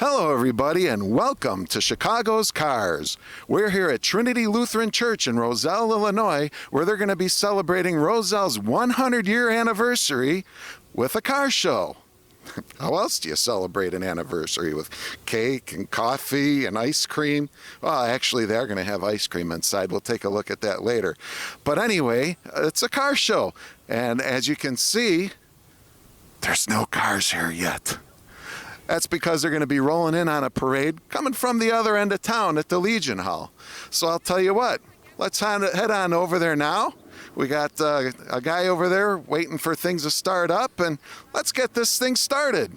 Hello, everybody, and welcome to Chicago's Cars. We're here at Trinity Lutheran Church in Roselle, Illinois, where they're going to be celebrating Roselle's 100-year anniversary with a car show. How else do you celebrate an anniversary? With cake and coffee and ice cream? Well, actually, they're going to have ice cream inside. We'll take a look at that later. But anyway, it's a car show. And as you can see, there's no cars here yet. That's because they're going to be rolling in on a parade coming from the other end of town at the Legion Hall. So I'll tell you what, let's head on over there now. We got a guy over there waiting for things to start up, and let's get this thing started.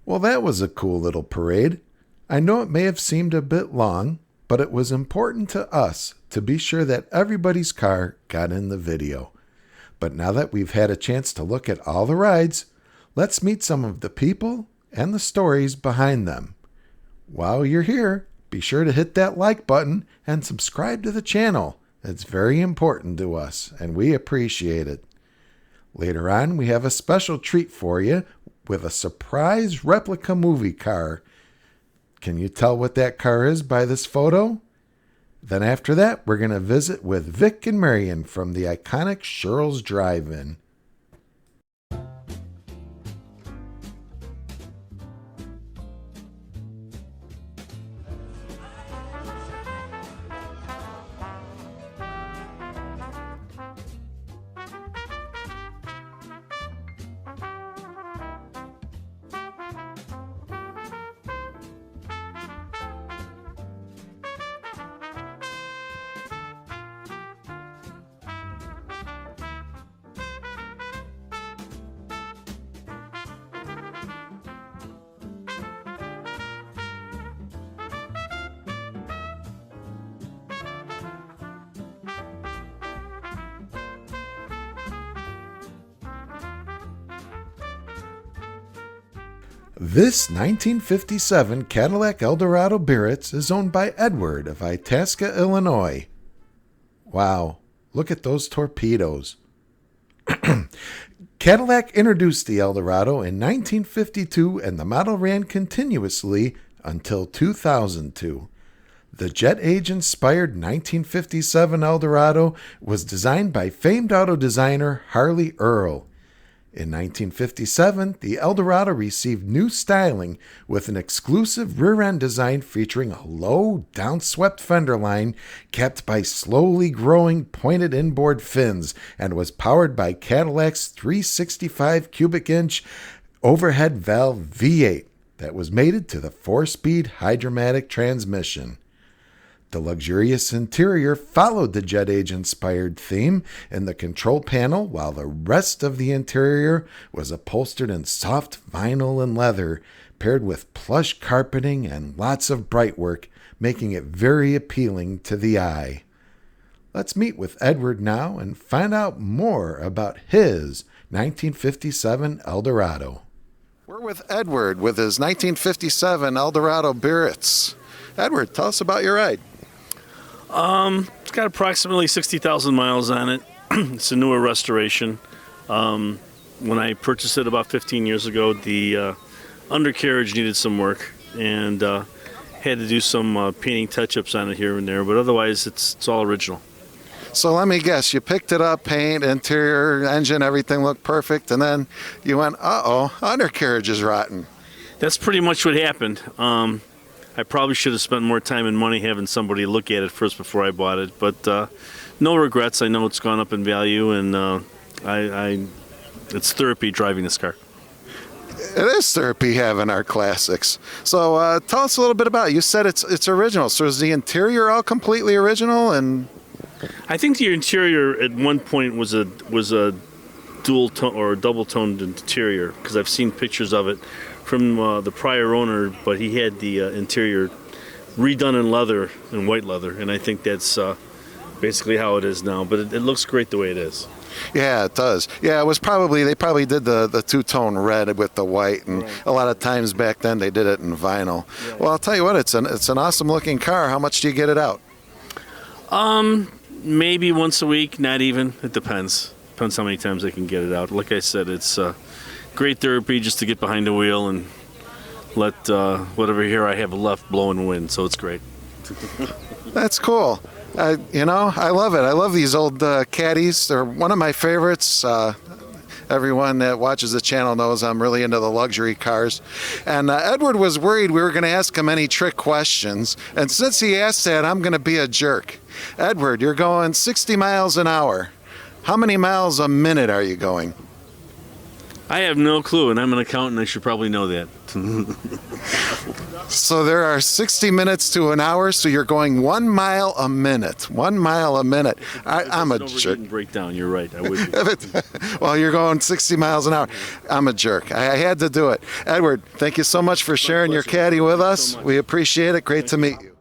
Well, that was a cool little parade. I know it may have seemed a bit long, but it was important to us to be sure that everybody's car got in the video. But now that we've had a chance to look at all the rides, let's meet some of the people and the stories behind them. While you're here, be sure to hit that like button and subscribe to the channel. It's very important to us, and we appreciate it. Later on, we have a special treat for you with a surprise replica movie car. Can you tell what that car is by this photo? Then after that, we're going to visit with Vic and Marion from the iconic Shirl's Drive-In. This 1957 Cadillac Eldorado Biarritz is owned by Edward of Itasca, Illinois. Wow, look at those torpedoes. Cadillac introduced the Eldorado in 1952 and the model ran continuously until 2002. The jet age-inspired 1957 Eldorado was designed by famed auto designer Harley Earl. In 1957, the Eldorado received new styling with an exclusive rear-end design featuring a low, downswept fender line capped by slowly growing pointed inboard fins and was powered by Cadillac's 365 cubic inch overhead valve V8 that was mated to the 4-speed hydromatic transmission. The luxurious interior followed the jet age-inspired theme in the control panel, while the rest of the interior was upholstered in soft vinyl and leather, paired with plush carpeting and lots of bright work, making it very appealing to the eye. Let's meet with Edward now and find out more about his 1957 Eldorado. We're with Edward with his 1957 Eldorado Biarritz. Edward, tell us about your ride. It's got approximately 60,000 miles on it. It's a newer restoration. When I purchased it about 15 years ago, the undercarriage needed some work and had to do some painting touch-ups on it here and there, but otherwise it's all original. So let me guess, you picked it up, paint, interior, engine, everything looked perfect, and then you went, uh-oh, undercarriage is rotten. That's pretty much what happened. I probably should have spent more time and money having somebody look at it first before I bought it, but no regrets. I know it's gone up in value, and it's therapy driving this car. It is therapy having our classics. So tell us a little bit about it. You said it's original. So is the interior all completely original? And I think the interior at one point was a dual tone or double toned interior, because I've seen pictures of it from the prior owner, but he had the interior redone in leather and white leather, and I think that's basically how it is now. But it looks great the way it is. Yeah, it does. Yeah, it was they probably did the two-tone red with the white, and right. A lot of times back then they did it in vinyl. Right. Well, I'll tell you what, it's an awesome looking car. How much do you get it out? Maybe once a week, not even. It depends. Depends how many times I can get it out. Like I said, it's great therapy just to get behind the wheel and let whatever hair I have left blow in the wind, so it's great. That's cool. I love it. I love these old Caddies. They're one of my favorites. Everyone that watches the channel knows I'm really into the luxury cars. And Edward was worried we were going to ask him any trick questions. And since he asked that, I'm going to be a jerk. Edward, you're going 60 miles an hour. How many miles a minute are you going? I have no clue, and I'm an accountant. I should probably know that. So there are 60 minutes to an hour, so you're going 1 mile a minute. 1 mile a minute. I'm a jerk. Breakdown. You're right. I would be. Well, you're going 60 miles an hour. I'm a jerk. I had to do it. Edward, thank you so much for sharing your Caddy with us. We appreciate it. Great to meet you.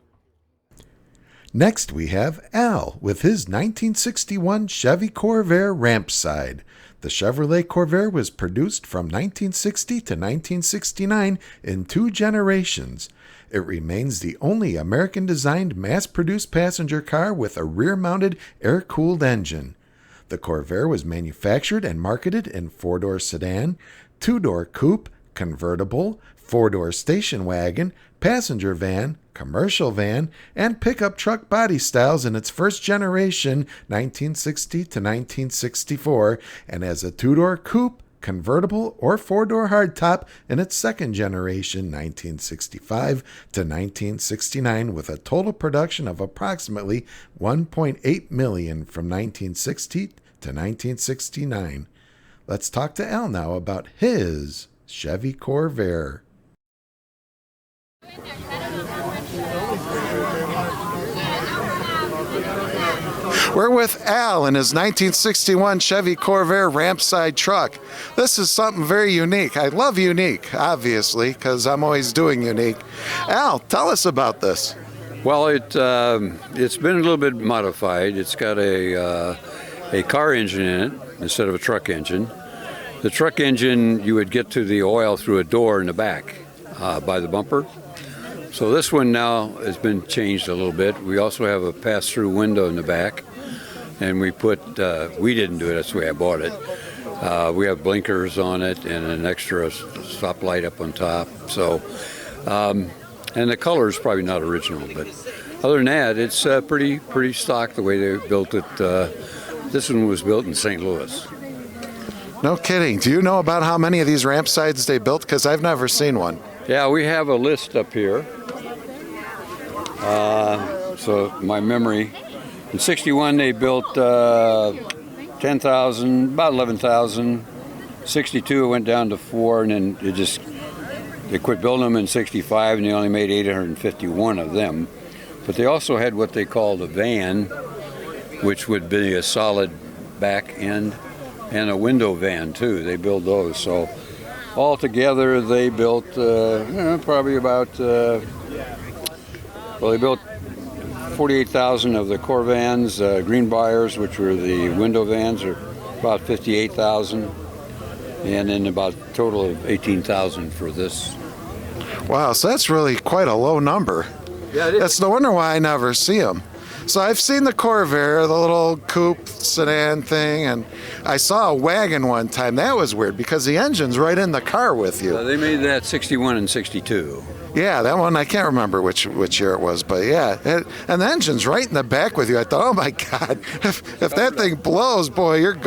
Next, we have Al with his 1961 Chevy Corvair Rampside. The Chevrolet Corvair was produced from 1960 to 1969 in 2 generations. It remains the only American-designed mass-produced passenger car with a rear-mounted air-cooled engine. The Corvair was manufactured and marketed in 4-door sedan, 2-door coupe, convertible, 4-door station wagon, passenger van, commercial van, and pickup truck body styles in its first generation, 1960 to 1964, and as a 2-door coupe, convertible, or 4-door hardtop in its second generation, 1965 to 1969, with a total production of approximately 1.8 million from 1960 to 1969. Let's talk to Al now about his Chevy Corvair. We're with Al in his 1961 Chevy Corvair Rampside truck. This is something very unique. I love unique, obviously, because I'm always doing unique. Al, tell us about this. Well, it's been a little bit modified. It's got a car engine in it instead of a truck engine. The truck engine, you would get to the oil through a door in the back by the bumper. So this one now has been changed a little bit. We also have a pass-through window in the back, and we didn't do it, that's the way I bought it. We have blinkers on it and an extra stoplight up on top. So, and the color is probably not original, but other than that, it's pretty stock the way they built it. This one was built in St. Louis. No kidding. Do you know about how many of these Rampsides they built? Because I've never seen one. Yeah, we have a list up here. So my memory, in 61 they built 10,000, about 11,000. 62 it went down to 4, and then they quit building them in 65, and they only made 851 of them. But they also had what they called a van, which would be a solid back end, and a window van too. They build those. So altogether they built probably about they built 48,000 of the Corvans. Greenbriers, which were the window vans, are about 58,000, and then about a total of 18,000 for this. Wow, so that's really quite a low number. Yeah, it is. That's no wonder why I never see them. So I've seen the Corvair, the little coupe sedan thing, and I saw a wagon one time. That was weird because the engine's right in the car with you. They made that 61 and 62. Yeah, that one, I can't remember which year it was, but yeah. And the engine's right in the back with you. I thought, oh my God, if that thing blows, boy, you're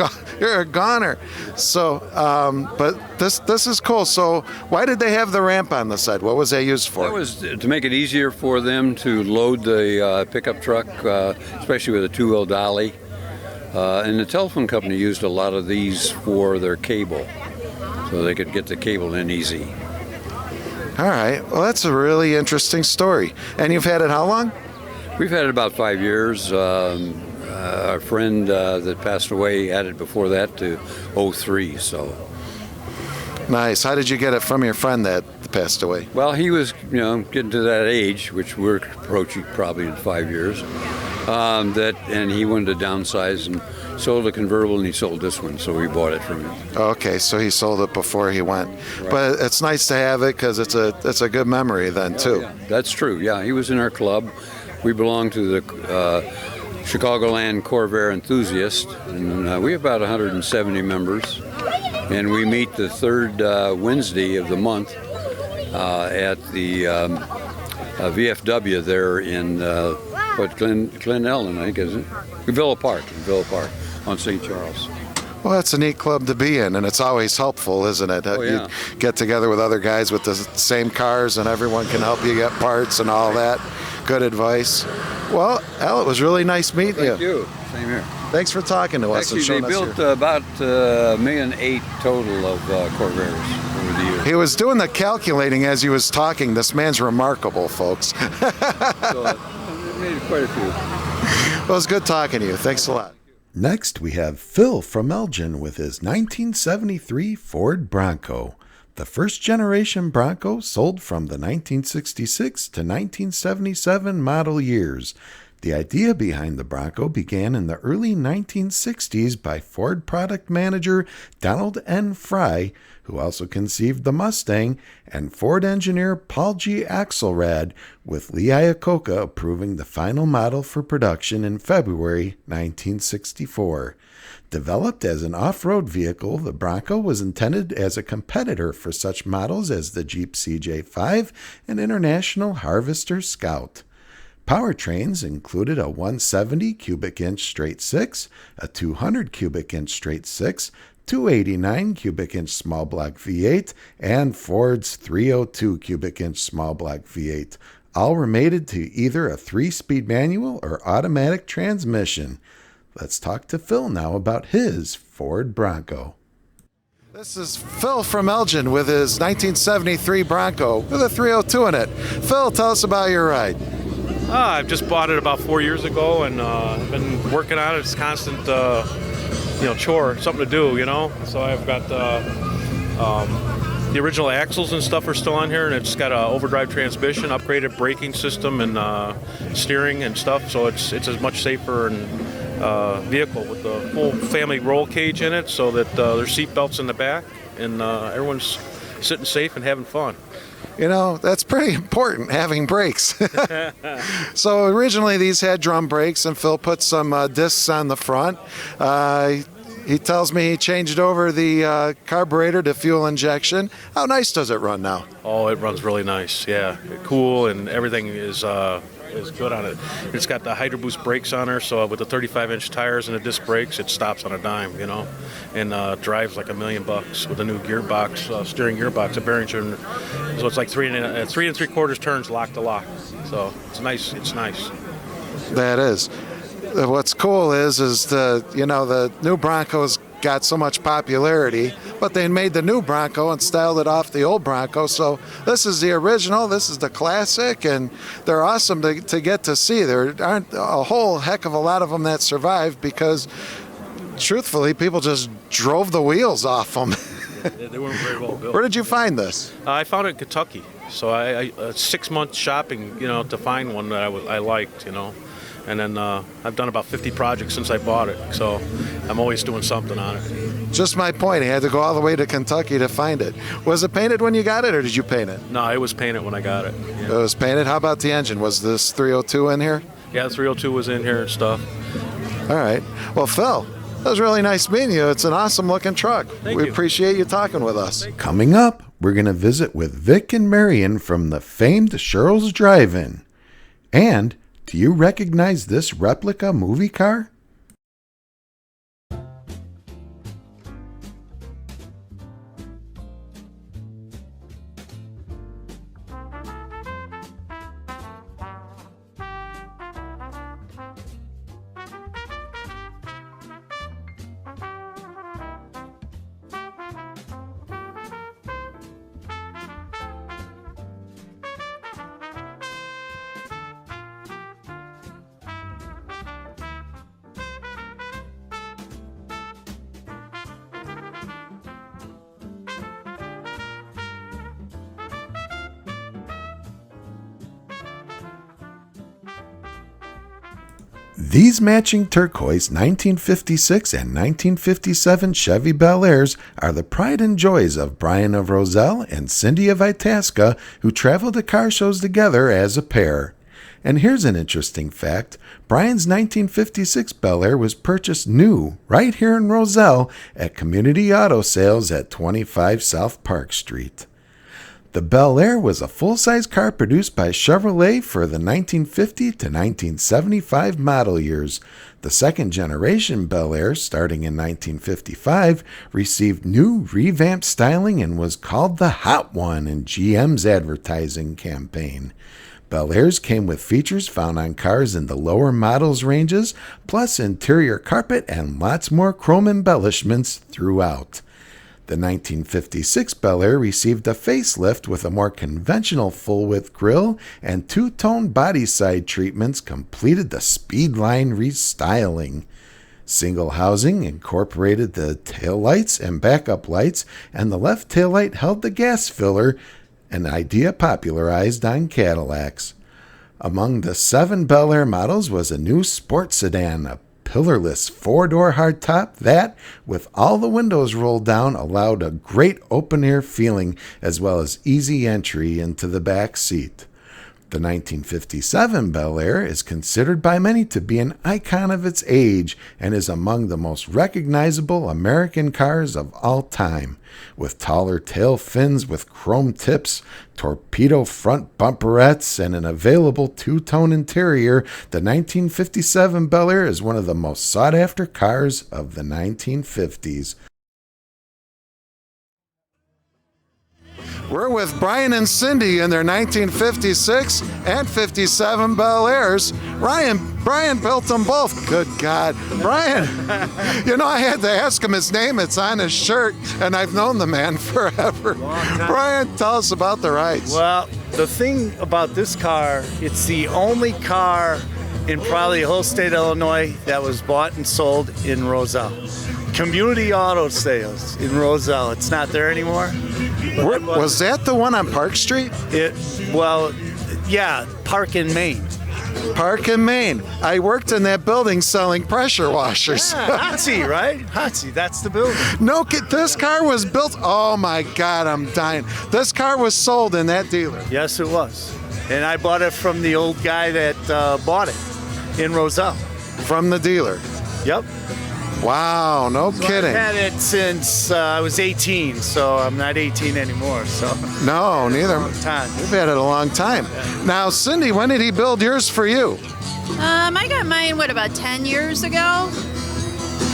a goner. So, but this is cool. So why did they have the ramp on the side? What was that used for? That was to make it easier for them to load the pickup truck, especially with a two-wheel dolly. And the telephone company used a lot of these for their cable, so they could get the cable in easy. All right. Well, that's a really interesting story. And you've had it how long? We've had it about 5 years. Our friend that passed away had it before that to 03. So nice. How did you get it from your friend that passed away? Well, he was, getting to that age, which we're approaching probably in 5 years. And he wanted to downsize and sold a convertible, and he sold this one, so we bought it from him. Okay, so he sold it before he went. Right. But it's nice to have it because it's a good memory then, too. Yeah. That's true, yeah. He was in our club. We belong to the Chicagoland Corvair Enthusiast, and we have about 170 members. And we meet the third Wednesday of the month at the VFW there in Glen Ellen, I think, isn't it? Villa Park on St. Charles. Well, that's a neat club to be in, and it's always helpful, isn't it? Oh, yeah. You get together with other guys with the same cars, and everyone can help you get parts and all that. Good advice. Well, Al, it was really nice meeting you. Thank you. Same here. Thanks for talking to us. Actually, and showing they us built your... about $1.8 million total of Corvairs over the years. He was doing the calculating as he was talking. This man's remarkable, folks. So they made quite a few. Well, it was good talking to you. Thanks a lot. Next, we have Phil from Elgin with his 1973 Ford Bronco. The first generation Bronco sold from the 1966 to 1977 model years. The idea behind the Bronco began in the early 1960s by Ford product manager Donald N. Fry, who also conceived the Mustang, and Ford engineer Paul G. Axelrad, with Lee Iacocca approving the final model for production in February 1964. Developed as an off-road vehicle, the Bronco was intended as a competitor for such models as the Jeep CJ5 and International Harvester Scout. Powertrains included a 170 cubic inch straight six, a 200 cubic inch straight six, 289 cubic inch small block V8, and Ford's 302 cubic inch small block V8. All were mated to either a 3-speed manual or automatic transmission. Let's talk to Phil now about his Ford Bronco. This is Phil from Elgin with his 1973 Bronco with a 302 in it. Phil, tell us about your ride. I've just bought it about 4 years ago, and I've been working on it. It's constant, chore, something to do, So I've got the original axles and stuff are still on here, and it's got an overdrive transmission, upgraded braking system, and steering and stuff. So it's a much safer and vehicle with the full family roll cage in it, so that there's seat belts in the back, and everyone's sitting safe and having fun. That's pretty important, having brakes. So originally these had drum brakes, and Phil put some discs on the front. He tells me he changed over the carburetor to fuel injection. How nice does it run now? Oh, it runs really nice, yeah. Cool, and everything is good on it. It's got the Hydro Boost brakes on her, so with the 35-inch tires and the disc brakes, it stops on a dime, and drives like $1 million with a new gearbox, steering gearbox, a bearing turn. So it's like 3 3/4 turns lock to lock. So it's nice. It's nice. That is. What's cool is the new Bronco's got so much popularity, but they made the new Bronco and styled it off the old Bronco. So this is the original, this is the classic, and they're awesome to get to see. There aren't a whole heck of a lot of them that survived because, truthfully, people just drove the wheels off them. They weren't very well built. Where did you find this? I found it in Kentucky. So I 6 months shopping, to find one that I liked, And then I've done about 50 projects since I bought it, so I'm always doing something on it. Just my point. He had to go all the way to Kentucky to find it. Was it painted when you got it, or did you paint it? No, it was painted when I got it. Yeah. It was painted? How about the engine? Was this 302 in here? Yeah, the 302 was in here and stuff. All right. Well, Phil, that was really nice meeting you. It's an awesome-looking truck. Thank we you. appreciate you talking with us. Coming up, we're going to visit with Vic and Marion from the famed Shirl's Drive-In. And do you recognize this replica movie car? These matching turquoise 1956 and 1957 Chevy Bel Airs are the pride and joys of Brian of Roselle and Cindy of Itasca, who travel to car shows together as a pair. And here's an interesting fact. Brian's 1956 Bel Air was purchased new right here in Roselle at Community Auto Sales at 25 South Park Street. The Bel Air was a full-size car produced by Chevrolet for the 1950 to 1975 model years. The second-generation Bel Air, starting in 1955, received new revamped styling and was called the Hot One in GM's advertising campaign. Bel Airs came with features found on cars in the lower models ranges, plus interior carpet and lots more chrome embellishments throughout. The 1956 Bel Air received a facelift with a more conventional full-width grille, and two-tone body side treatments completed the Speedline restyling. Single housing incorporated the taillights and backup lights, and the left taillight held the gas filler, an idea popularized on Cadillacs. Among the 7 Bel Air models was a new sports sedan, a pillarless 4-door hardtop that, with all the windows rolled down, allowed a great open-air feeling as well as easy entry into the back seat. The 1957 Bel Air is considered by many to be an icon of its age and is among the most recognizable American cars of all time. With taller tail fins with chrome tips, torpedo front bumperettes, and an available two-tone interior, the 1957 Bel Air is one of the most sought-after cars of the 1950s. We're with Brian and Cindy in their 1956 and 57 Bel Airs. Brian built them both. Good God. Brian, I had to ask him his name. It's on his shirt, and I've known the man forever. Brian, tell us about the rides. Well, the thing about this car, it's the only car in probably the whole state of Illinois that was bought and sold in Roselle. Community auto sales in Roselle. It's not there anymore. Was that the one on Park Street? Park in Maine. Park in Maine. I worked in that building selling pressure washers. Yeah, Hotsy, right? Hotsy, that's the building. No, this car was built. Oh my God, I'm dying. This car was sold in that dealer. Yes, it was. And I bought it from the old guy that bought it in Roselle. From the dealer? Yep. Wow, no kidding. I've had it since I was 18, so I'm not 18 anymore. So no, neither. Long time. We've had it a long time. Yeah. Now, Cindy, when did he build yours for you? I got mine, about 10 years ago?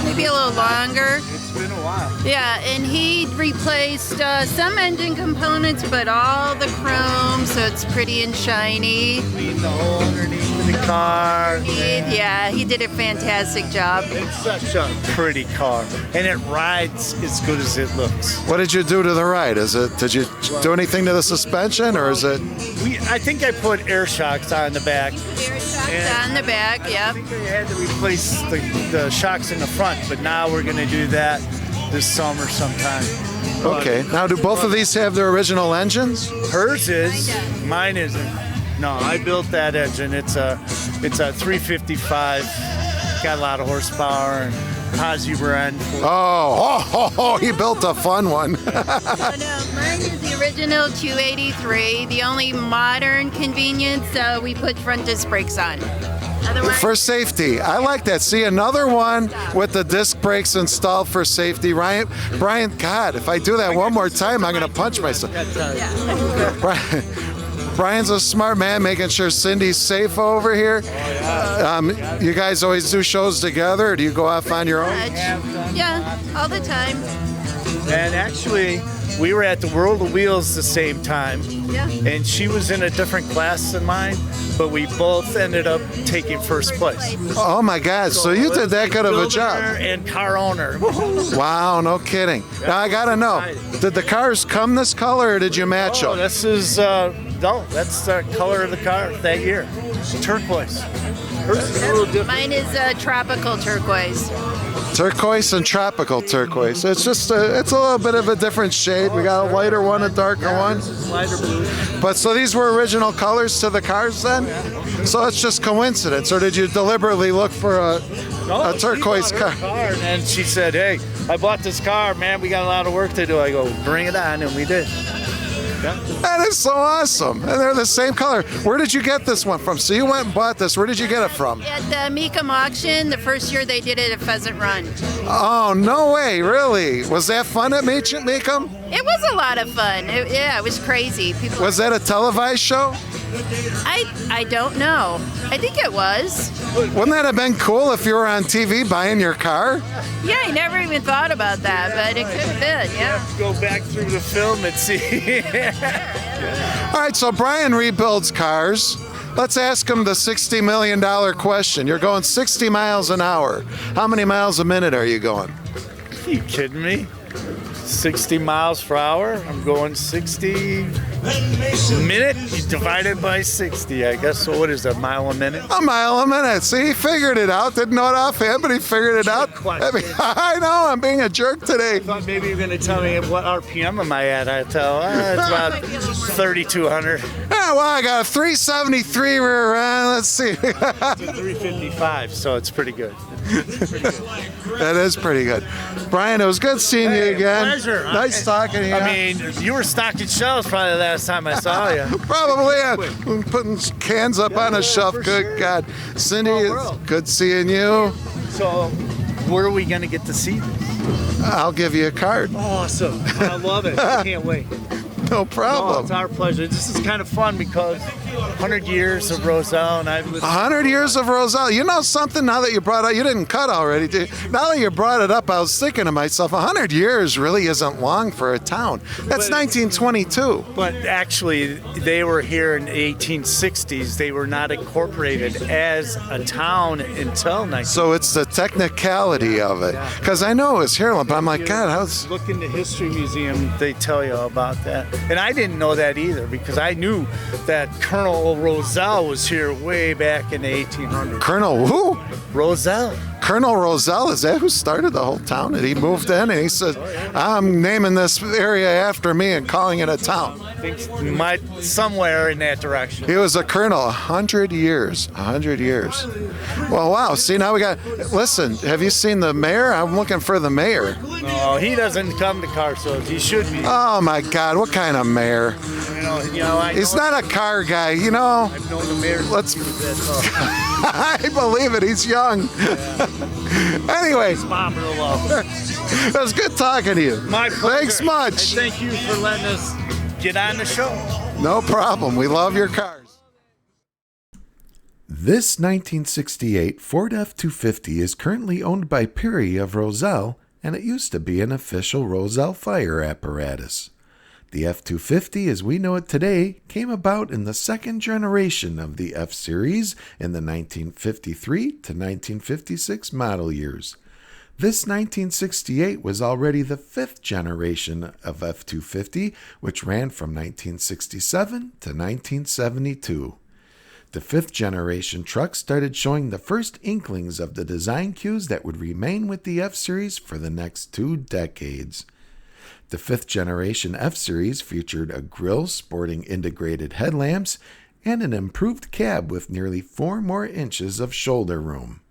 Maybe a little longer. It's been a while. Yeah, and he replaced some engine components, but all the chrome, so it's pretty and shiny. Cleaned the hole underneath the car. Yeah, he did a fantastic job. It's such a pretty car, and it rides as good as it looks. What did you do to the ride? Did you do anything to the suspension, or is it? I think I put air shocks on the back. Air shocks on the back, yep. I think I had to replace the shocks in the front, but now we're going to do that this summer sometime. Okay. Now, do both of these have their original engines? Hers is. Mine isn't. No, I built that engine. It's a 355. Got a lot of horsepower and Hazuber end. He built a fun one. No, mine is the original 283. The only modern convenience, we put front disc brakes on. Otherwise, for safety. I like that. See, another one with the disc brakes installed for safety. Brian, God, if I do that one more time, I'm going to punch myself. Brian's a smart man, making sure Cindy's safe over here. You guys always do shows together, or do you go off on your own? Yeah, all the time. And actually, we were at the World of Wheels the same time. Yeah. And she was in a different class than mine, but we both ended up taking first place. Oh my God, so you did that good of a job. And car owner. Wow, no kidding. Now I gotta know, did the cars come this color, or did you match them? This is, that's the color of the car that year. Turquoise. Hers is a little different. Mine is tropical turquoise. Turquoise and tropical turquoise. It's just it's a little bit of a different shade. We got a lighter one, a darker one. Lighter blue. But so these were original colors to the cars then? So it's just coincidence, or did you deliberately look for a turquoise car? And she said, "Hey, I bought this car, man. We got a lot of work to do." I go, "Bring it on," and we did. Yeah. That is so awesome. And they're the same color. Where did you get this one from? So you went and bought this. Where did you get it from? At the Mecum auction, the first year they did it at Pheasant Run. Oh, no way. Really? Was that fun at Mecum? It was a lot of fun. It was crazy. Was that a televised show? I don't know. I think it was. Wouldn't that have been cool if you were on TV buying your car? Yeah, I never even thought about that, but it could have been, yeah. Go back through the film and see. All right, so Brian rebuilds cars. Let's ask him the $60 million question. You're going 60 miles an hour. How many miles a minute are you going? Are you kidding me? 60 miles per hour? I'm going 60 minute divided by 60, I guess. So what is that, mile a minute? A mile a minute. See, he figured it out. Didn't know it offhand, but he figured it out. I know, I'm being a jerk today. I thought maybe you were going to tell me what RPM am I at. I tell, it's about 3,200. Yeah, well, I got a 373 rear end. Let's see. It's a 355, so it's pretty good. That is pretty good. Brian, it was good seeing you again. Pleasure. Nice talking to you. I mean, you were stocking shelves probably the last time I saw you. Probably putting cans up on a shelf. Good God. Cindy, it's good seeing you. So, where are we going to get to see this? I'll give you a card. Awesome. I love it. I can't wait. No Oh, problem. it's our pleasure. This is kind of fun because 100 years of Roselle, and I've lived 100 years of Roselle. You know something, now that you brought it, you didn't cut already, did you? Now that you brought it up, I was thinking to myself, 100 years really isn't long for a town. That's 1922. But actually, they were here in the 1860s. They were not incorporated as a town until 19. So it's the technicality of it. Because I know it's here, but I'm like, God, how's... Look in the History Museum, they tell you about that. And I didn't know that either because I knew that Colonel Roselle was here way back in the 1800s. Colonel who? Roselle. Colonel Roselle, is that who started the whole town? And he moved in and he said, I'm naming this area after me and calling it a town. I think somewhere in that direction. He was a colonel, 100 years. 100 years. Well, wow. See, now we got, listen, have you seen the mayor? I'm looking for the mayor. No, he doesn't come to car shows. He should be. Oh, my God. What kind of mayor? He's not a car guy, you know. I've known the mayor. Let's. I believe it. He's young. Anyway, it was good talking to you. My pleasure. Thanks much. And thank you for letting us get on the show. No problem. We love your cars. This 1968 Ford F-250 is currently owned by Perry of Roselle, and it used to be an official Roselle fire apparatus. The F-250 as we know it today came about in the second generation of the F-Series in the 1953 to 1956 model years. This 1968 was already the fifth generation of F-250, which ran from 1967 to 1972. The fifth generation truck started showing the first inklings of the design cues that would remain with the F-Series for the next 2 decades. The fifth generation F-Series featured a grille sporting integrated headlamps and an improved cab with nearly 4 more inches of shoulder room.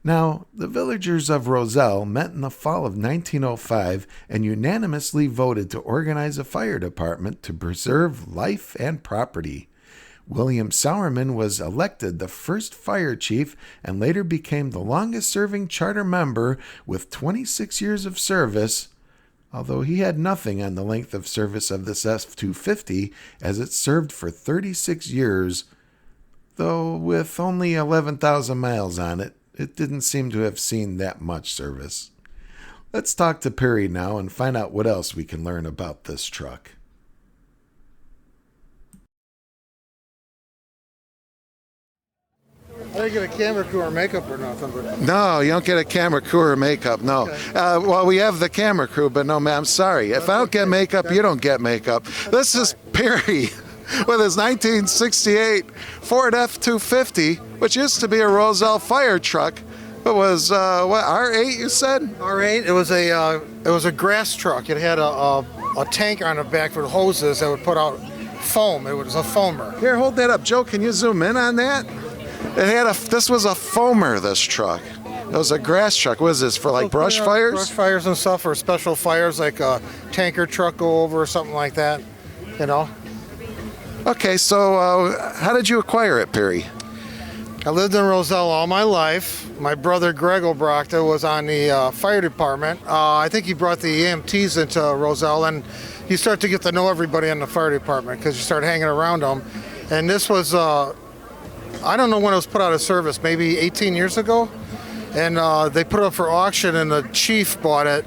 Now, the villagers of Roselle met in the fall of 1905 and unanimously voted to organize a fire department to preserve life and property. William Sowerman was elected the first fire chief and later became the longest-serving charter member with 26 years of service, although he had nothing on the length of service of this F-250 as it served for 36 years, though with only 11,000 miles on it, it didn't seem to have seen that much service. Let's talk to Perry now and find out what else we can learn about this truck. I didn't get a camera crew or makeup or nothing, but No, you don't get a camera crew or makeup, no. Okay. Well, we have the camera crew, but no, ma'am, sorry. If I don't get makeup, you don't get makeup. This is Perry with his 1968 Ford F-250, which used to be a Roselle fire truck. It was, what, R8 you said? R8. It was a grass truck. It had a tanker on the back for the hoses that would put out foam. It was a foamer. Here, hold that up. Joe, can you zoom in on that? This was a foamer, this truck. It was a grass truck. What is this, for like brush fires? Brush fires and stuff, or special fires like a tanker truck go over or something like that, you know. Okay, so how did you acquire it, Perry? I lived in Roselle all my life. My brother Greg Obrachta was on the fire department. I think he brought the EMTs into Roselle, and you start to get to know everybody in the fire department because you start hanging around them. And this was, I don't know when it was put out of service, maybe 18 years ago. And they put it up for auction, and the chief bought it,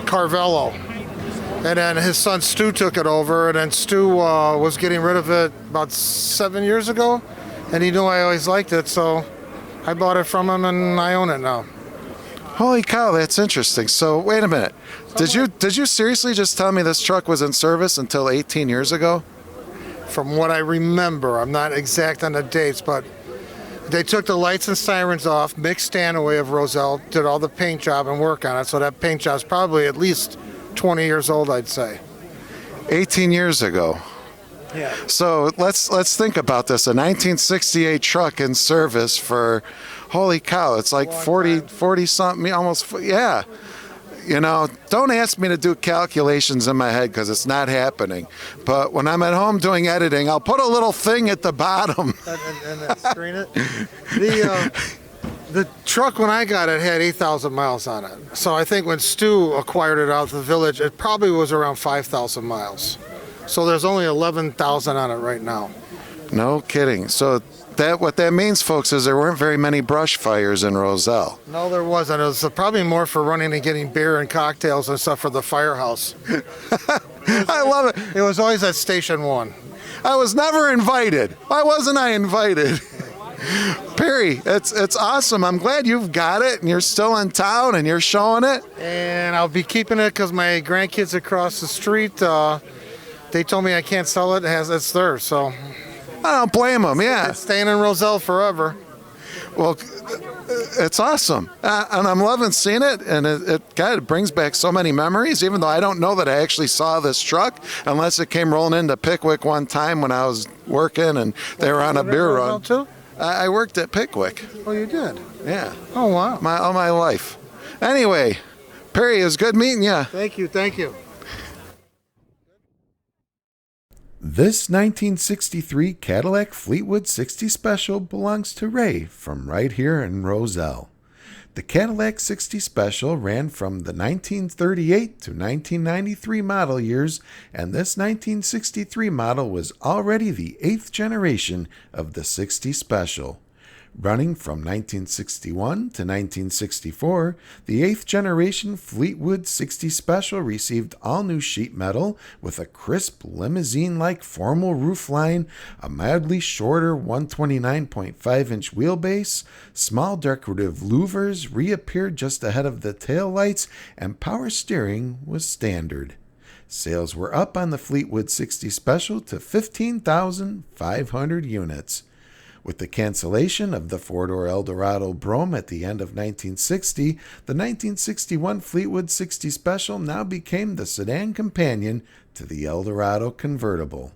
Carvello. And then his son Stu took it over, and then Stu was getting rid of it about 7 years ago, and he knew I always liked it, so I bought it from him, and I own it now. Holy cow, that's interesting. So wait a minute. Did you seriously just tell me this truck was in service until 18 years ago? From what I remember, I'm not exact on the dates, but they took the lights and sirens off. Mick Stanaway of Roselle did all the paint job and work on it, so that paint job's probably at least 20 years old, I'd say. 18 years ago. Yeah. So let's think about this. A 1968 truck in service for, holy cow, it's like 40 something, almost, yeah. You know, don't ask me to do calculations in my head because it's not happening. But when I'm at home doing editing, I'll put a little thing at the bottom. And then screen it. The truck, when I got it, had 8,000 miles on it. So I think when Stu acquired it out of the Village, it probably was around 5,000 miles. So there's only 11,000 on it right now. No kidding. So what that means, folks, is there weren't very many brush fires in Roselle. No, there wasn't. It was probably more for running and getting beer and cocktails and stuff for the firehouse. I love it. It was always at Station 1. I was never invited. Why wasn't I invited? Perry, it's awesome. I'm glad you've got it and you're still in town and you're showing it. And I'll be keeping it because my grandkids across the street, they told me I can't sell it. It's theirs, so I don't blame them, yeah. it's staying in Roselle forever. Well, it's awesome. And I'm loving seeing it. And it brings back so many memories, even though I don't know that I actually saw this truck unless it came rolling into Pickwick one time when I was working and they were on a beer run. Too? I worked at Pickwick. Oh, you did? Yeah. Oh, wow. All my life. Anyway, Perry, it was good meeting you. Thank you. This 1963 Cadillac Fleetwood 60 Special belongs to Ray from right here in Roselle. The Cadillac 60 Special ran from the 1938 to 1993 model years, and this 1963 model was already the 8th generation of the 60 Special. Running from 1961 to 1964, the 8th generation Fleetwood 60 Special received all-new sheet metal with a crisp limousine-like formal roofline, a mildly shorter 129.5-inch wheelbase, small decorative louvers reappeared just ahead of the taillights, and power steering was standard. Sales were up on the Fleetwood 60 Special to 15,500 units. With the cancellation of the four-door Eldorado Brougham at the end of 1960, the 1961 Fleetwood 60 Special now became the sedan companion to the Eldorado convertible.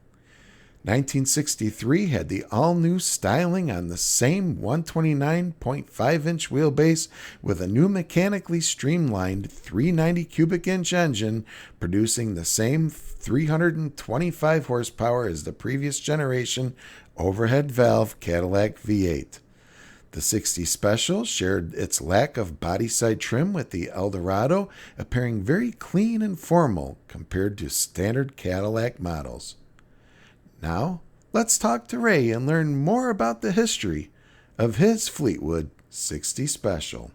1963 had the all-new styling on the same 129.5-inch wheelbase with a new mechanically streamlined 390 cubic inch engine producing the same 325 horsepower as the previous generation overhead valve Cadillac V8. The 60 Special shared its lack of body-side trim with the Eldorado, appearing very clean and formal compared to standard Cadillac models. Now, let's talk to Ray and learn more about the history of his Fleetwood 60 Special.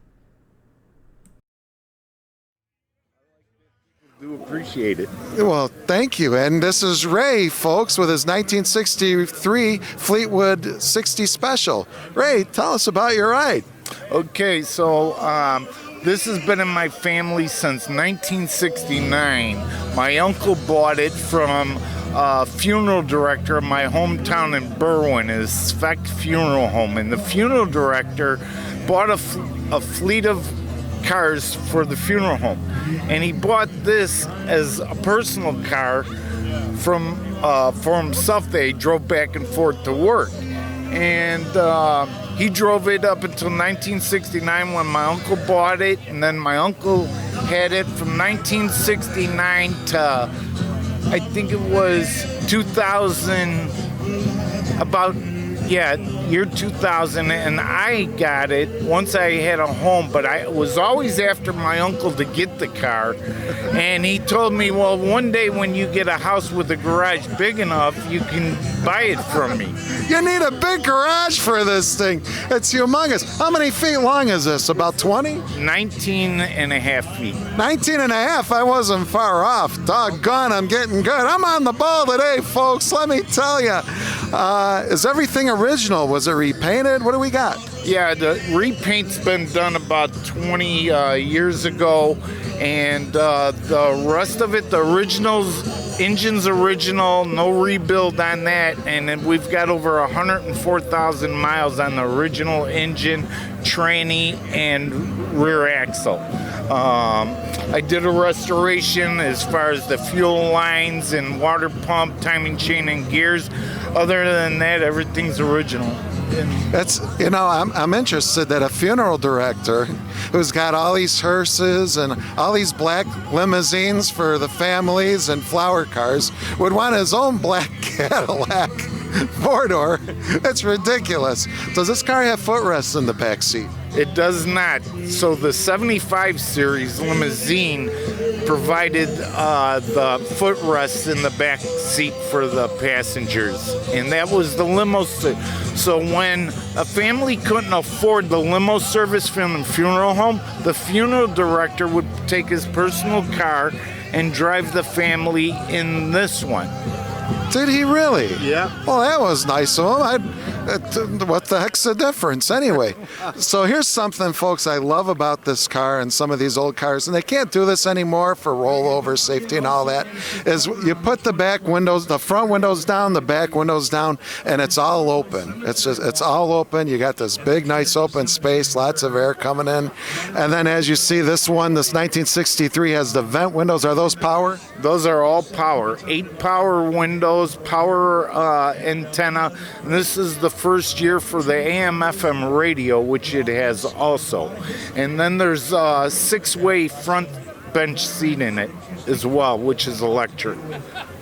Do appreciate it. Well, thank you. And this is Ray, folks, with his 1963 Fleetwood 60 Special. Ray, tell us about your ride. Okay, so this has been in my family since 1969. My uncle bought it from a funeral director in my hometown in Berwyn, his Svec Funeral Home. And the funeral director bought a fleet of cars for the funeral home, and he bought this as a personal car for himself that he drove back and forth to work. And he drove it up until 1969 when my uncle bought it, and then my uncle had it from 1969 to I think it was 2000, about Yeah, year 2000, and I got it once I had a home, but I was always after my uncle to get the car, and he told me, well, one day when you get a house with a garage big enough, you can buy it from me. You need a big garage for this thing. It's humongous. How many feet long is this? About 20? 19 and a half feet. 19 and a half. I wasn't far off. Doggone, I'm getting good. I'm on the ball today, folks. Let me tell you. Is everything original? Was it repainted? What do we got? Yeah, the repaint's been done about 20 years ago, and the rest of it, the originals, engine's original, no rebuild on that, and then we've got over 104,000 miles on the original engine, tranny, and rear axle. I did a restoration as far as the fuel lines and water pump, timing chain, and gears. Other than that, everything's original. That's, you know, I'm interested that a funeral director who's got all these hearses and all these black limousines for the families and flower cars would want his own black Cadillac four-door. That's ridiculous. Does this car have footrests in the back seat? It does not. So the 75 series limousine provided the footrests in the back seat for the passengers, and that was the limo. So when a family couldn't afford the limo service from the funeral home, the funeral director would take his personal car and drive the family in this one. Did he really? Yeah. Well, that was nice of him. What the heck's the difference anyway? So here's something, folks, I love about this car and some of these old cars, and they can't do this anymore for rollover safety and all that, is you put the back windows, the front windows down, the back windows down, and it's all open. It's all open. You got this big, nice open space, lots of air coming in. And then as you see, this 1963 has the vent windows. Are those power? Those are all power. 8 power windows, power antenna. And this is the first year for the AM/FM radio, which it has also. And then there's a 6-way front bench seat in it as well, which is electric.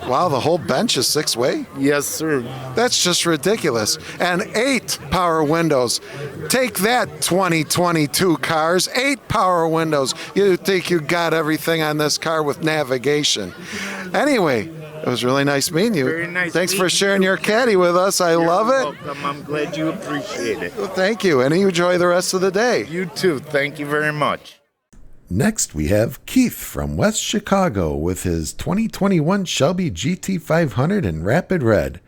Wow, the whole bench is 6-way? Yes, sir. That's just ridiculous. And 8 power windows. Take that, 2022 cars. 8 power windows. You think you got everything on this car with navigation. Anyway, it was really nice meeting you. Very nice. Thanks for sharing your Caddy with us. I love it. Welcome. I'm glad you appreciate it. Well, thank you. And you enjoy the rest of the day. You too. Thank you very much. Next, we have Keith from West Chicago with his 2021 Shelby GT500 in Rapid Red.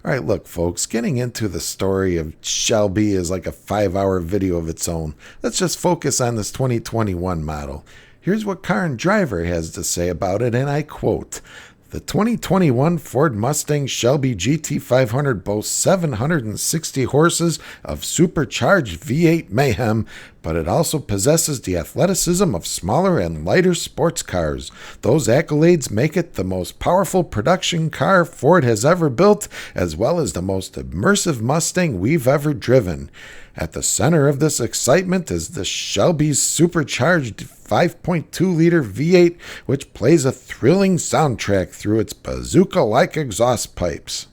All right, look, folks, getting into the story of Shelby is like a 5-hour video of its own. Let's just focus on this 2021 model. Here's what Car and Driver has to say about it, and I quote, "The 2021 Ford Mustang Shelby GT500 boasts 760 horses of supercharged V8 mayhem, but it also possesses the athleticism of smaller and lighter sports cars. Those accolades make it the most powerful production car Ford has ever built, as well as the most immersive Mustang we've ever driven. At the center of this excitement is the Shelby's supercharged 5.2-liter V8, which plays a thrilling soundtrack through its bazooka-like exhaust pipes."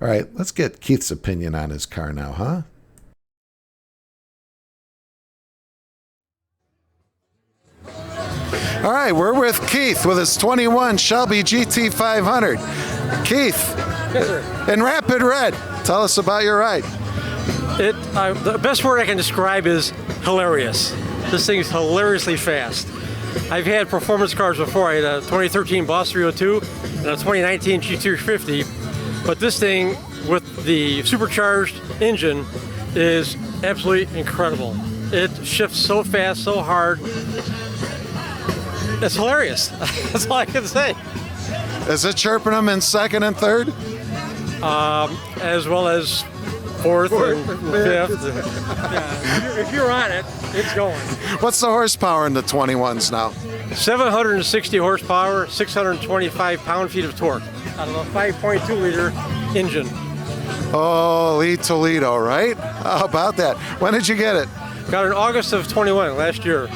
All right, let's get Keith's opinion on his car now, huh? All right, we're with Keith with his 21 Shelby GT500. Keith, in Rapid Red, tell us about your ride. The best word I can describe is hilarious. This thing is hilariously fast. I've had performance cars before. I had a 2013 Boss 302 and a 2019 G350, but this thing with the supercharged engine is absolutely incredible. It shifts so fast, so hard. It's hilarious. That's all I can say. Is it chirping them in second and third? As well as fourth and fifth. Yeah. If you're on it, it's going. What's the horsepower in the 21s now? 760 horsepower, 625 pound-feet of torque out of a 5.2-liter engine. Holy Toledo, right? How about that? When did you get it? Got it in August of 21, last year.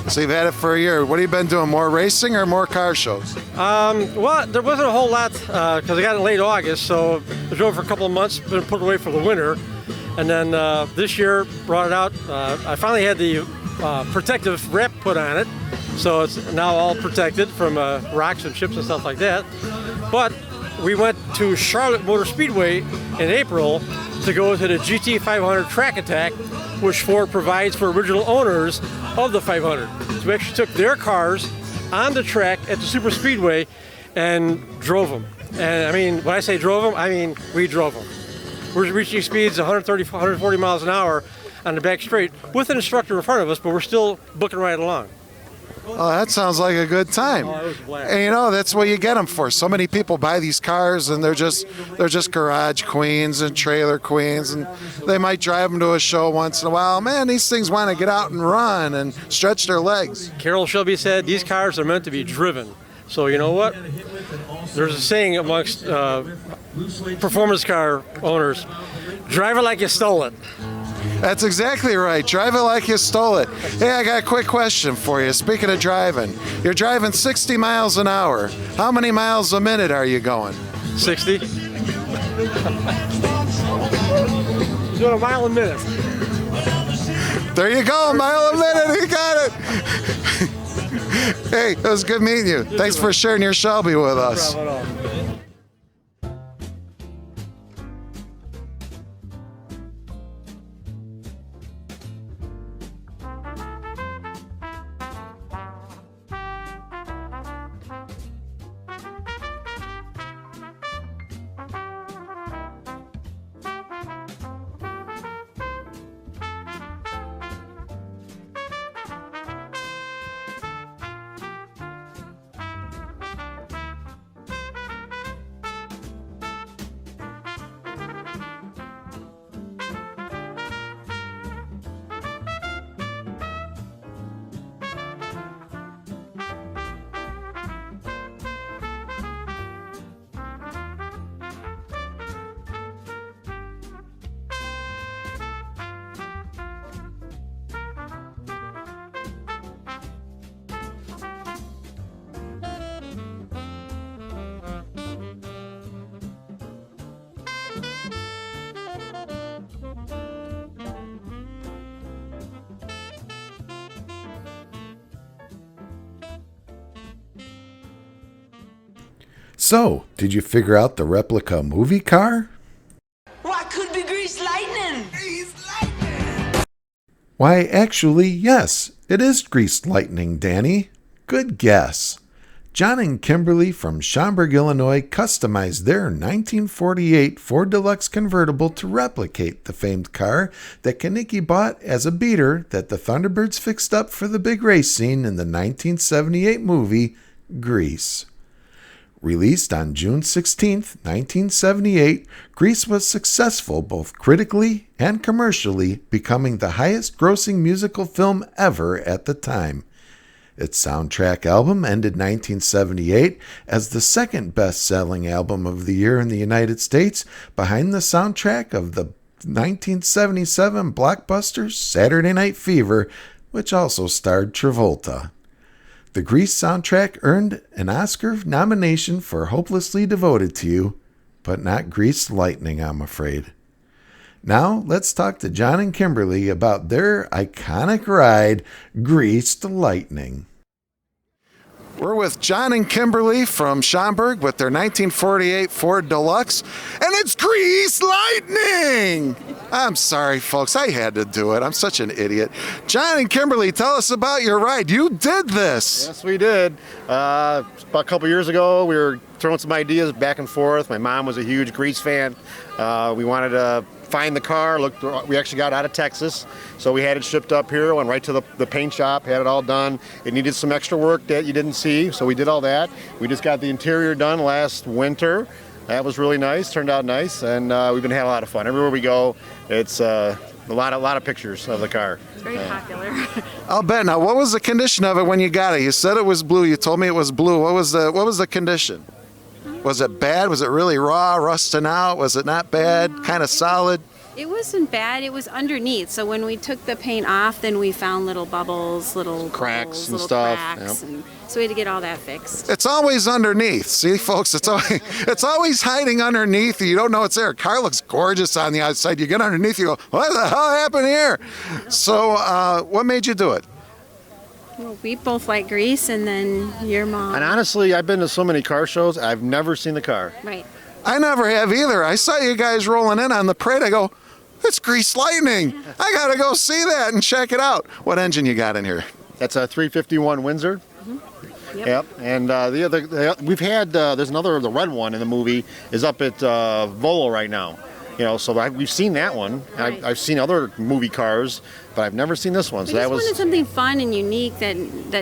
So you've had it for a year. What have you been doing? More racing or more car shows? Well, there wasn't a whole lot because I got it in late August, so I drove for a couple of months, been put away for the winter. And then this year, brought it out. I finally had the protective wrap put on it, so it's now all protected from rocks and chips and stuff like that. But we went to Charlotte Motor Speedway in April to go to the GT500 track attack, which Ford provides for original owners of the 500. So we actually took their cars on the track at the super speedway and drove them. And I mean, when I say drove them, I mean we drove them. We're reaching speeds 130, 140 miles an hour on the back straight with an instructor in front of us, but we're still booking right along. Oh, that sounds like a good time. Oh, it was a blast. And you know, that's what you get them for. So many people buy these cars and they're just garage queens and trailer queens, and they might drive them to a show once in a while. Man, these things want to get out and run and stretch their legs. Carol Shelby said these cars are meant to be driven. So you know what? There's a saying amongst performance car owners, drive it like you stole it. That's exactly right. Drive it like you stole it. Hey, I got a quick question for you. Speaking of driving, you're driving 60 miles an hour. How many miles a minute are you going? 60. Doing a mile a minute. There you go, a mile a minute. You got it. Hey, it was good meeting you. Thanks for sharing your Shelby with us. No problem at all. So, did you figure out the replica movie car? Why could be greased lightning? Why, actually, yes, it is greased lightning, Danny. Good guess. John and Kimberly from Schaumburg, Illinois customized their 1948 Ford Deluxe convertible to replicate the famed car that Kanicki bought as a beater that the Thunderbirds fixed up for the big race scene in the 1978 movie Grease. Released on June 16, 1978, Grease was successful both critically and commercially, becoming the highest-grossing musical film ever at the time. Its soundtrack album ended 1978 as the second best-selling album of the year in the United States, behind the soundtrack of the 1977 blockbuster Saturday Night Fever, which also starred Travolta. The Grease soundtrack earned an Oscar nomination for Hopelessly Devoted to You, but not Greased Lightning, I'm afraid. Now, let's talk to John and Kimberly about their iconic ride, Greased Lightning. We're with John and Kimberly from Schaumburg with their 1948 Ford Deluxe, and it's Greased Lightning! I'm sorry, folks. I had to do it. I'm such an idiot. John and Kimberly, tell us about your ride. You did this. Yes, we did. About a couple years ago, we were throwing some ideas back and forth. My mom was a huge Grease fan. We wanted to find the car. We actually got out of Texas, so we had it shipped up here. Went right to the paint shop, had it all done. It needed some extra work that you didn't see, so we did all that. We just got the interior done last winter. That was really nice, turned out nice, and we've been having a lot of fun. Everywhere we go, it's a lot of pictures of the car. It's very popular. I'll bet. Now, what was the condition of it when you got it? You said it was blue. You told me it was blue. What was the condition? Was it bad? Was it really raw, rusting out? Was it not bad? Kind of solid? It wasn't bad. It was underneath. So when we took the paint off, then we found little bubbles, little Cracks and little stuff, cracks, yep. and so we had to get all that fixed. It's always underneath. See, folks, it's always hiding underneath. You don't know it's there. Car looks gorgeous on the outside. You get underneath, you go, what the hell happened here? So what made you do it? Well, we both like grease, and then your mom. And honestly, I've been to so many car shows, I've never seen the car. Right. I never have either. I saw you guys rolling in on the parade. I go, it's Grease Lightning. I got to go see that and check it out. What engine you got in here? That's a 351 Windsor. Yep. And the other, we've had, there's another, the red one in the movie is up at Volo right now. You know, so we've seen that one. Right. I've seen other movie cars, but I've never seen this one. We So that just was wanted something fun and unique that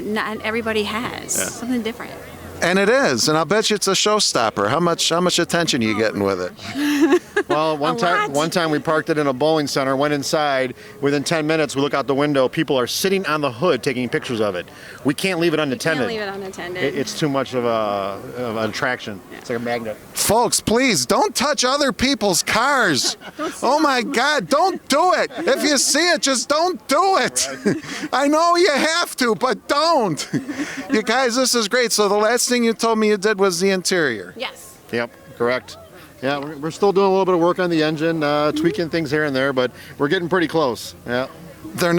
not everybody has. Something different. And it is, and I'll bet you it's a showstopper. How much attention are you getting with it? Well, one time we parked it in a bowling center, went inside. Within 10 minutes, we look out the window. People are sitting on the hood taking pictures of it. We can't leave it unattended. Can't leave it unattended. It's too much of an attraction. It's like a magnet. Folks, please don't touch other people's cars. Oh my God, don't do it. If you see it, just don't do it. I know you have to, but don't. You guys, this is great. So the last thing you told me you did was the interior. Yes. Yep, correct. Yeah, we're still doing a little bit of work on the engine, tweaking things here and there, but we're getting pretty close. Yeah. You're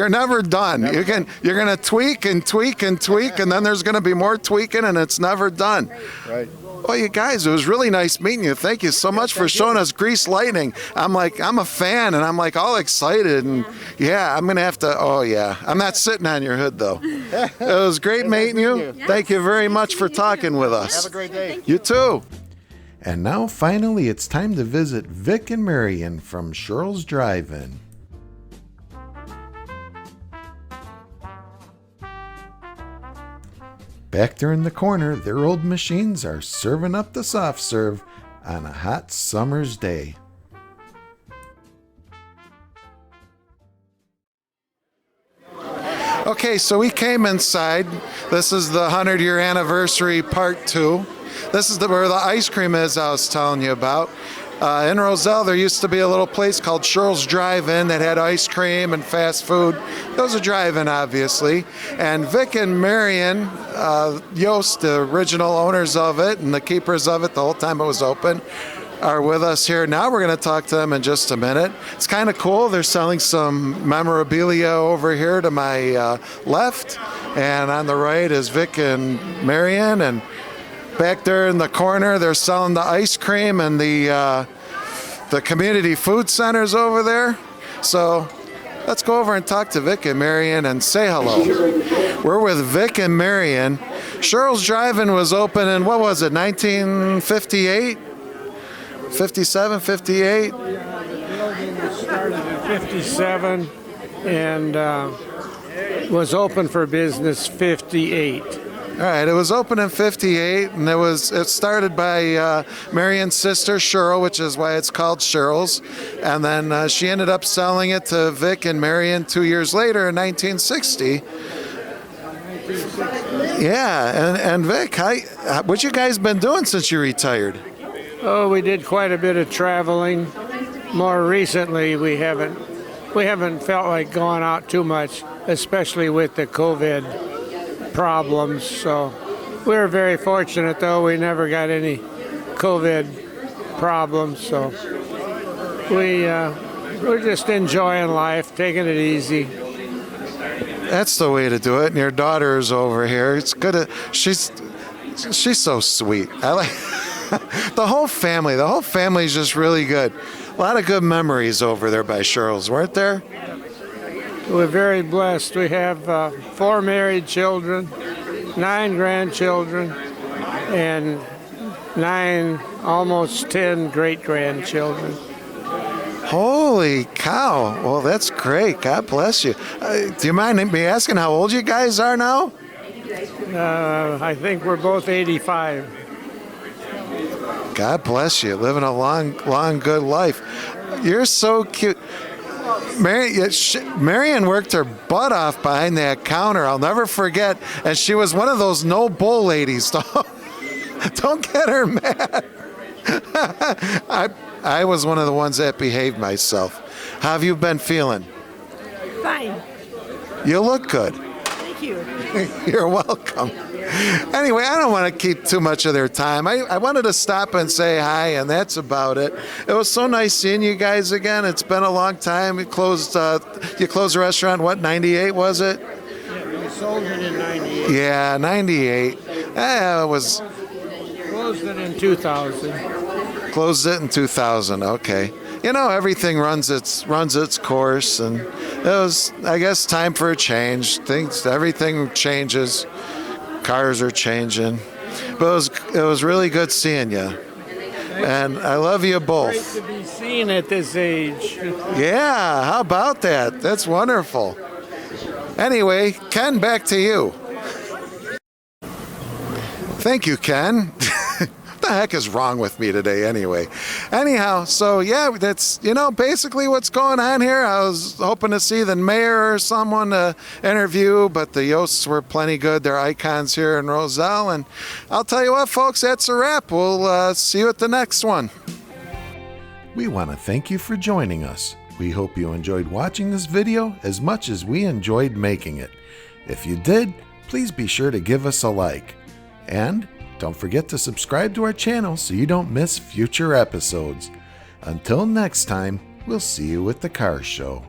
never done. You're gonna tweak and tweak and tweak, and then there's gonna be more tweaking, and it's never done. Right. Well, you guys, it was really nice meeting you. Thank you so much for showing us Grease Lightning. I'm a fan, and I'm like all excited, and yeah, I'm gonna have to. Oh yeah, I'm not sitting on your hood though. It was great meeting you. Thank you very much for talking with us. Have a great day. You too. And now finally, it's time to visit Vic and Marion from Shirl's Drive-In. Back there in the corner, their old machines are serving up the soft serve on a hot summer's day. Okay, so we came inside. This is the 100-year anniversary part 2. This is where the ice cream is I was telling you about. In Roselle, there used to be a little place called Shirl's Drive-In that had ice cream and fast food. It was a drive-in, obviously. And Vic and Marion, Yost, the original owners of it and the keepers of it the whole time it was open, are with us here. Now we're going to talk to them in just a minute. It's kind of cool. They're selling some memorabilia over here to my left. And on the right is Vic and Marion. And back there in the corner, they're selling the ice cream and the community food centers over there. So let's go over and talk to Vic and Marion and say hello. We're with Vic and Marion. Shirl's Drive-In was open in, what was it, 1958? 57, 58? The building started in 57 and was open for business 58. All right, it was open in 58, and it started by Marion's sister, Shirl, which is why it's called Shirl's. And then she ended up selling it to Vic and Marion 2 years later in 1960. Yeah, and Vic, what you guys been doing since you retired? Oh, we did quite a bit of traveling. More recently, we haven't felt like going out too much, especially with the COVID problems. So we're very fortunate, though. We never got any COVID problems. So we're just enjoying life, taking it easy. That's the way to do it. And your daughter's over here. It's good. She's so sweet. I like the whole family. The whole family's just really good. A lot of good memories over there by Shirl's, weren't there? We're very blessed. We have 4 married children, 9 grandchildren, and 9, almost 10 great-grandchildren. Holy cow. Well, that's great. God bless you. Do you mind me asking how old you guys are now? I think we're both 85. God bless you. Living a long, good life. You're so cute. Marion worked her butt off behind that counter. I'll never forget. And she was one of those no bull ladies. Don't get her mad. I was one of the ones that behaved myself. How have you been feeling? Fine. You look good. Thank you. You're welcome. Anyway, I don't want to keep too much of their time. I wanted to stop and say hi, and that's about it. It was so nice seeing you guys again. It's been a long time. You closed the restaurant, what, 98 was it? Yeah, we sold it in 98. Yeah, 98. It was... Closed it in 2000. Closed it in 2000, okay. You know, everything runs its course, and it was, I guess, time for a change. Everything changes. Cars are changing. But it was really good seeing you. And I love you both. Great to be seen at this age. Yeah, how about that? That's wonderful. Anyway, Ken, back to you. Thank you, Ken. What the heck is wrong with me today anyway? Anyhow, so yeah, that's, basically what's going on here. I was hoping to see the mayor or someone to interview, but the Yosts were plenty good. They're icons here in Roselle. And I'll tell you what, folks, that's a wrap. We'll see you at the next one. We want to thank you for joining us. We hope you enjoyed watching this video as much as we enjoyed making it. If you did, please be sure to give us a like. And don't forget to subscribe to our channel so you don't miss future episodes. Until next time, we'll see you at the car show.